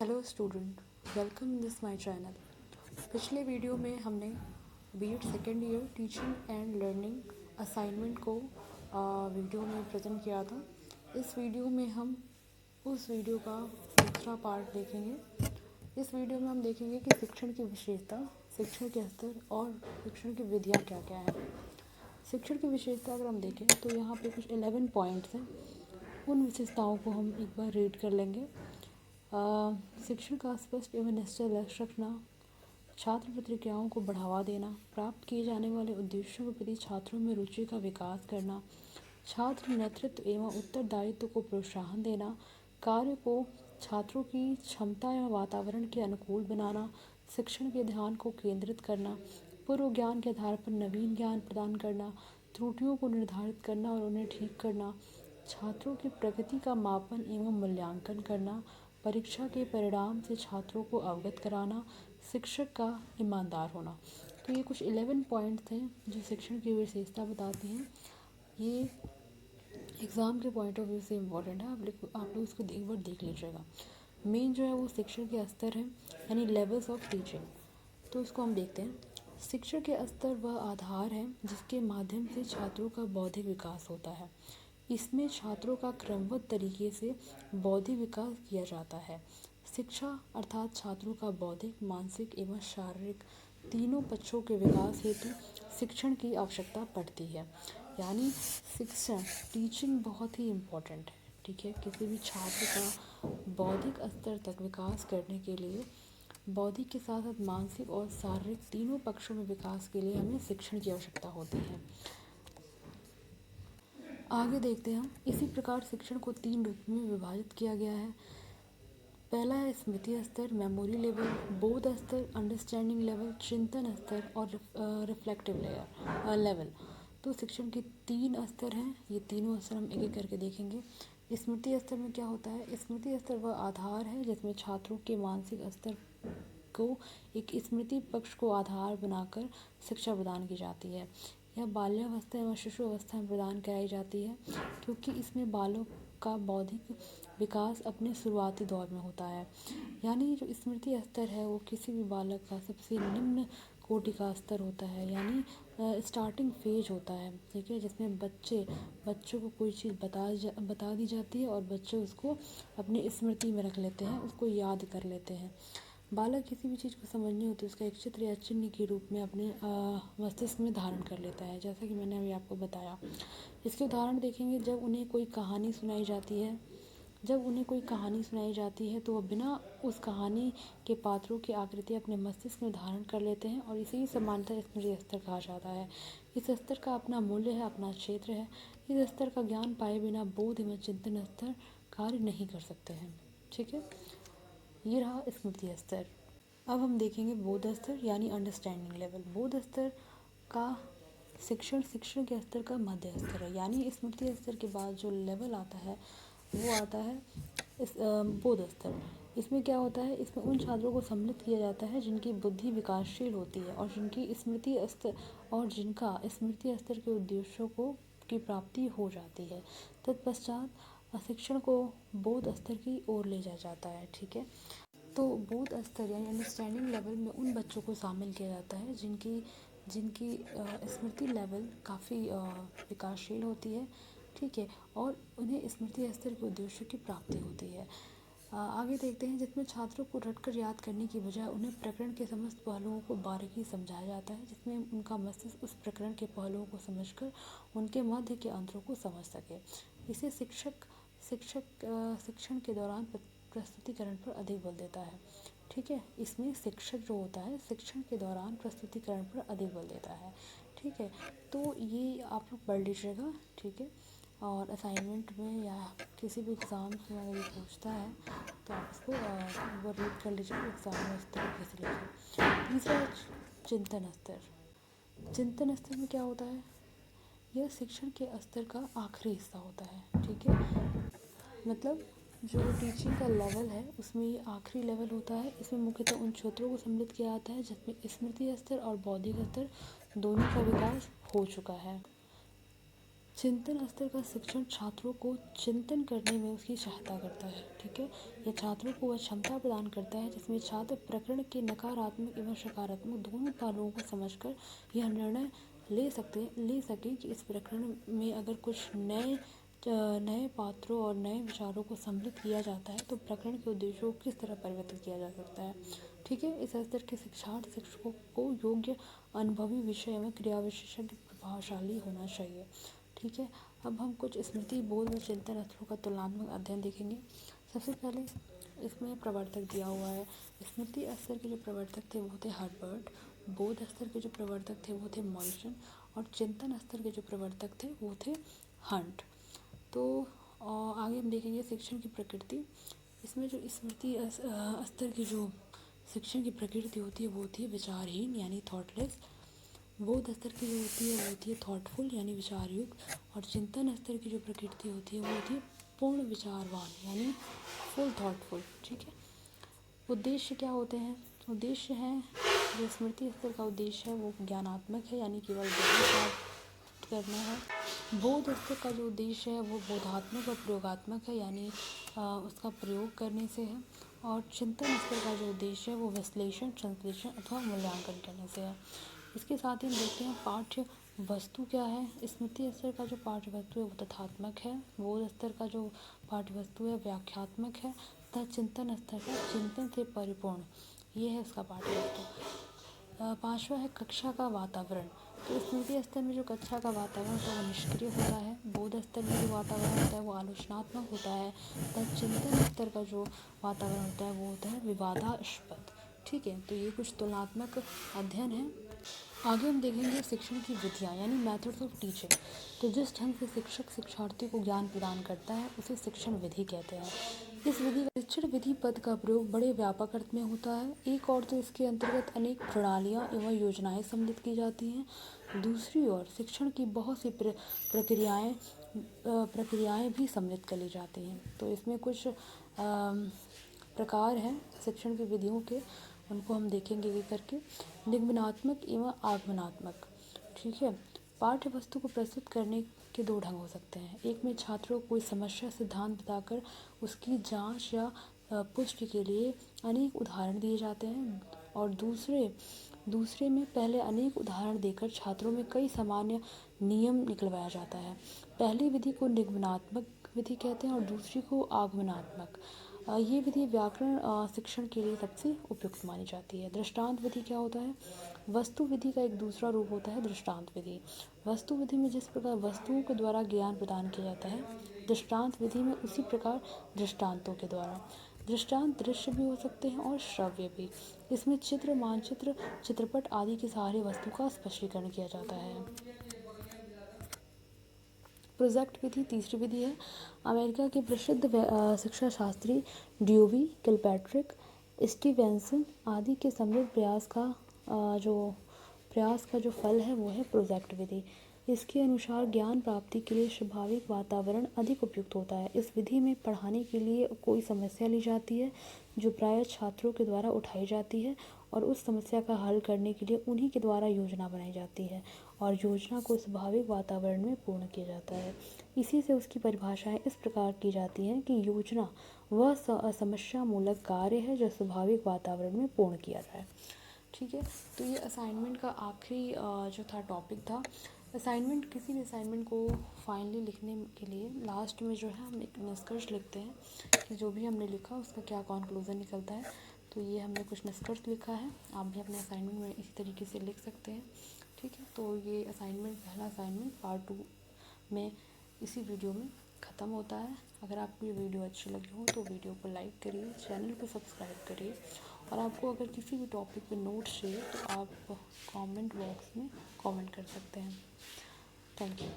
Hello student, welcome in this my channel. पिछले video में हमने B Ed second year teaching and learning assignment को video में present किया था। इस वीडियो में हम उस वीडियो का दूसरा पार्ट देखेंगे। इस वीडियो में हम देखेंगे कि शिक्षण की विशेषता, शिक्षण के स्तर और शिक्षण की विधियाँ क्या क्या हैं। शिक्षण की विशेषता अगर हम देखें तो यहाँ पे कुछ 11 पॉइंट्स हैं। उन विशेषताओं को हम एक बार रीड कर लेंगे। शिक्षण का स्पष्ट एवं निश्चित लक्ष्य रखना, छात्र प्रतिक्रियाओं को बढ़ावा देना, प्राप्त किए जाने वाले उद्देश्यों के प्रति छात्रों में रुचि का विकास करना, छात्र नेतृत्व एवं उत्तरदायित्व को प्रोत्साहन देना, कार्य को छात्रों की क्षमता एवं वातावरण के अनुकूल बनाना, शिक्षण के ध्यान को केंद्रित करना, पूर्व ज्ञान के आधार पर नवीन ज्ञान प्रदान करना, त्रुटियों को निर्धारित करना और उन्हें ठीक करना, छात्रों की प्रगति का मापन एवं मूल्यांकन करना, परीक्षा के परिणाम से छात्रों को अवगत कराना, शिक्षक का ईमानदार होना। तो ये कुछ 11 पॉइंट्स हैं जो शिक्षण की विशेषता बताते हैं। ये एग्ज़ाम के पॉइंट ऑफ व्यू से इम्पोर्टेंट है। आप लोग इसको एक बार देख लीजिएगा। मेन जो है वो शिक्षण के स्तर है, यानी लेवल्स ऑफ टीचिंग। तो इसको हम देखते हैं। शिक्षण के स्तर वह आधार है जिसके माध्यम से छात्रों का बौद्धिक विकास होता है। इसमें छात्रों का क्रमबद्ध तरीके से बौद्धिक विकास किया जाता है। शिक्षा अर्थात छात्रों का बौद्धिक, मानसिक एवं शारीरिक तीनों पक्षों के विकास हेतु शिक्षण की आवश्यकता पड़ती है। यानी शिक्षण, टीचिंग बहुत ही इम्पोर्टेंट है। ठीक है, किसी भी छात्र का बौद्धिक स्तर तक विकास करने के लिए, बौद्धिक के साथ साथ मानसिक और शारीरिक तीनों पक्षों में विकास के लिए हमें शिक्षण की आवश्यकता होती है। आगे देखते हैं हम। इसी प्रकार शिक्षण को 3 रूप में विभाजित किया गया है। पहला है स्मृति स्तर, मेमोरी लेवल, बोध स्तर, अंडरस्टैंडिंग लेवल, चिंतन स्तर और रिफ्लेक्टिव लेवल। तो शिक्षण के 3 स्तर हैं। ये तीनों स्तर हम एक एक करके देखेंगे। स्मृति स्तर में क्या होता है? स्मृति स्तर वह आधार है जिसमें छात्रों के मानसिक स्तर को एक स्मृति पक्ष को आधार बनाकर शिक्षा प्रदान की जाती है। यह बाल्यावस्था एवं शिशु अवस्था में प्रदान कराई जाती है, क्योंकि इसमें बालों का बौद्धिक विकास अपने शुरुआती दौर में होता है। यानी जो स्मृति स्तर है वो किसी भी बालक का सबसे निम्न कोटि का स्तर होता है, यानी स्टार्टिंग फेज होता है। ठीक है, जिसमें बच्चों को कोई चीज़ बता दी जाती है और बच्चे उसको अपनी स्मृति में रख लेते हैं, उसको याद कर लेते हैं। बालक किसी भी चीज़ को समझनी होती है उसका एक चित्र या चिन्ह के रूप में अपने मस्तिष्क में धारण कर लेता है, जैसा कि मैंने अभी आपको बताया। इसके उदाहरण देखेंगे। जब उन्हें कोई कहानी सुनाई जाती है तो वह बिना उस कहानी के पात्रों की आकृति अपने मस्तिष्क में धारण कर लेते हैं और इसी सामान्यतः स्मृति स्तर कहा जाता है। इस स्तर का अपना मूल्य है, अपना क्षेत्र है। इस स्तर का ज्ञान पाए बिना बोध एवं चिंतन स्तर कार्य नहीं कर सकते हैं। ठीक है, ये रहा स्मृति स्तर। अब हम देखेंगे बोध स्तर यानी अंडरस्टैंडिंग लेवल। बोध स्तर का शिक्षण के स्तर का मध्य स्तर है। यानी स्मृति स्तर के बाद जो लेवल आता है वो आता है बोध स्तर। इसमें क्या होता है? इसमें उन छात्रों को सम्मिलित किया जाता है जिनकी बुद्धि विकासशील होती है और जिनका स्मृति स्तर के उद्देश्यों की प्राप्ति हो जाती है। तत्पश्चात शिक्षण को बोध स्तर की ओर ले जाया जाता है। ठीक है, तो बोध स्तर यानी अंडरस्टैंडिंग लेवल में उन बच्चों को शामिल किया जाता है जिनकी स्मृति लेवल काफ़ी विकासशील होती है। ठीक है, और उन्हें स्मृति स्तर के उद्देश्यों की प्राप्ति होती है। आगे देखते हैं। जिसमें छात्रों को रटकर याद करने की बजाय उन्हें प्रकरण के समस्त पहलुओं को बारीकी समझाया जाता है, जिसमें उनका मस्तिष्क उस प्रकरण के पहलुओं को समझकर उनके मध्य के अंतरों को समझ सके। इसे शिक्षण के दौरान प्रस्तुतिकरण पर अधिक बल देता है। ठीक है, इसमें शिक्षक जो होता है शिक्षण के दौरान प्रस्तुतिकरण पर अधिक बल देता है। ठीक है, तो ये आप लोग पढ़ लीजिएगा। ठीक है, और असाइनमेंट में या किसी भी एग्ज़ाम में अगर ये पूछता है तो आप इसको वो रीड कर लीजिए, एग्ज़ाम में इस तरीके से लिखिए। तीसरा है चिंतन स्तर। चिंतन स्तर में क्या होता है? यह शिक्षण के स्तर का आखिरी हिस्सा होता है। ठीक है, मतलब जो टीचिंग का लेवल है उसमें ये आखिरी लेवल होता है। इसमें मुख्यतः उन क्षेत्रों को सम्मिलित किया जाता है जिसमें स्मृति स्तर और बौद्धिक स्तर दोनों का विकास हो चुका है। चिंतन स्तर का शिक्षण छात्रों को चिंतन करने में उसकी सहायता करता है। ठीक है, यह छात्रों को वह क्षमता प्रदान करता है जिसमें छात्र प्रकरण के नकारात्मक एवं सकारात्मक दोनों पहलुओं को समझकर यह निर्णय ले सके कि इस प्रकरण में अगर कुछ नए पात्रों और नए विचारों को सम्मिलित किया जाता है तो प्रकरण के उद्देश्यों को किस तरह परिवर्तित किया जा सकता है। ठीक है, इस स्तर के शिक्षकों को योग्य अनुभवी विषय एवं क्रिया विशेषज्ञ प्रभावशाली होना चाहिए। ठीक है, अब हम कुछ स्मृति बोध और चिंतन स्तरों का तुलनात्मक अध्ययन देखेंगे। सबसे पहले इसमें प्रवर्तक दिया हुआ है। स्मृति स्तर के जो प्रवर्तक थे वो थे हर्बर्ट, बोध स्तर के जो प्रवर्तक थे वो थे मॉरिसन और चिंतन स्तर के जो प्रवर्तक थे वो थे हंट। तो आगे हम देखेंगे शिक्षण की प्रकृति। इसमें जो स्मृति स्तर की जो शिक्षण की प्रकृति होती है वो होती है विचारहीन यानी थॉटलेस। बोध स्तर की जो होती है वो होती है थॉटफुल यानी विचारयुक्त। और चिंतन स्तर की जो प्रकृति होती है वो होती है पूर्ण विचारवान यानी फुल थॉटफुल। ठीक है, उद्देश्य क्या होते हैं? उद्देश्य है, जो स्मृति स्तर का उद्देश्य है वो ज्ञानात्मक है यानी केवल ज्ञान प्राप्त करना है। बोध स्तर का जो उद्देश्य है वो बोधात्मक और प्रयोगात्मक है यानी उसका प्रयोग करने से है। और चिंतन स्तर का जो उद्देश्य है वो विश्लेषण, संश्लेषण अथवा मूल्यांकन करने से है। इसके साथ ही हम देखते हैं पाठ्य वस्तु क्या है। स्मृति स्तर का जो पाठ्य वस्तु है वो तथ्यात्मक है। बोध स्तर का जो पाठ्य वस्तु है व्याख्यात्मक है तथा चिंतन स्तर का चिंतन से परिपूर्ण, ये है उसका पाठ्य वस्तु। पांचवा है कक्षा का वातावरण। तो स्मृति स्तर में जो कक्षा का वातावरण होता है वो निष्क्रिय होता है। बोध स्तर में जो वातावरण होता है वो आलोचनात्मक होता है तथा चिंतन स्तर का जो वातावरण होता है वो होता है विवादास्पद। ठीक है, तो ये कुछ तुलनात्मक अध्ययन है। आगे हम देखेंगे शिक्षण की विधियाँ यानी मेथड्स ऑफ टीचिंग। तो जिस ढंग से शिक्षक शिक्षार्थी को ज्ञान प्रदान करता है उसे शिक्षण विधि कहते हैं। इस विधि शिक्षण विधि पद का प्रयोग बड़े व्यापक अर्थ में होता है। एक और तो इसके अंतर्गत अनेक प्रणालियाँ एवं योजनाएं सम्मिलित की जाती हैं। दूसरी ओर शिक्षण की बहुत सी प्रक्रियाएं भी सम्मिलित कर ली जाती हैं। तो इसमें कुछ प्रकार हैं शिक्षण की विधियों के, उनको हम देखेंगे ये करके। निगमनात्मक एवं आगमनात्मक। ठीक है, पाठ्य वस्तु को प्रस्तुत करने के दो ढंग हो सकते हैं। एक में छात्रों को कोई समस्या सिद्धांत बताकर उसकी जांच या पुष्टि के लिए अनेक उदाहरण दिए जाते हैं और दूसरे में पहले अनेक उदाहरण देकर छात्रों में कई सामान्य नियम निकलवाया जाता है। पहली विधि को निगमनात्मक विधि कहते हैं और दूसरी को आगमनात्मक। ये विधि व्याकरण शिक्षण के लिए सबसे उपयुक्त मानी जाती है। दृष्टांत विधि क्या होता है? वस्तु विधि का एक दूसरा रूप होता है दृष्टांत विधि। वस्तु विधि में जिस प्रकार वस्तुओं के द्वारा ज्ञान प्रदान किया जाता है, दृष्टांत विधि में उसी प्रकार दृष्टांतों के द्वारा। दृष्टांत दृश्य भी हो सकते हैं और श्रव्य भी। इसमें चित्र, मानचित्र, चित्रपट आदि के सहारे वस्तु का स्पष्टीकरण किया जाता है। प्रोजेक्ट विधि तीसरी विधि है। अमेरिका के प्रसिद्ध शिक्षा शास्त्री ड्यूवी, किलपैट्रिक, स्टीवेंसन आदि के सम्मिलित प्रयास का जो फल है वो है प्रोजेक्ट विधि। इसके अनुसार ज्ञान प्राप्ति के लिए स्वाभाविक वातावरण अधिक उपयुक्त होता है। इस विधि में पढ़ाने के लिए कोई समस्या ली जाती है जो प्रायः छात्रों के द्वारा उठाई जाती है और उस समस्या का हल करने के लिए उन्हीं के द्वारा योजना बनाई जाती है और योजना को स्वाभाविक वातावरण में पूर्ण किया जाता है। इसी से उसकी परिभाषाएं इस प्रकार की जाती हैं कि योजना वह समस्या मूलक कार्य है जो स्वाभाविक वातावरण में पूर्ण किया जाए। ठीक है, तो ये असाइनमेंट का आखिरी जो था टॉपिक था। असाइनमेंट, किसी भी असाइनमेंट को फाइनली लिखने के लिए लास्ट में जो है हम एक निष्कर्ष लिखते हैं कि जो भी हमने लिखा उसका क्या कंक्लूजन निकलता है। तो ये हमने कुछ निष्कर्ष लिखा है, आप भी अपने असाइनमेंट में इसी तरीके से लिख सकते हैं। ठीक है, तो ये असाइनमेंट, पहला असाइनमेंट पार्ट 2 में इसी वीडियो में ख़त्म होता है। अगर आपको ये वीडियो अच्छी लगी हो तो वीडियो को लाइक करिए, चैनल को सब्सक्राइब करिए और आपको अगर किसी भी टॉपिक पे नोट्स चाहिए तो आप कमेंट बॉक्स में कमेंट कर सकते हैं। Thank you.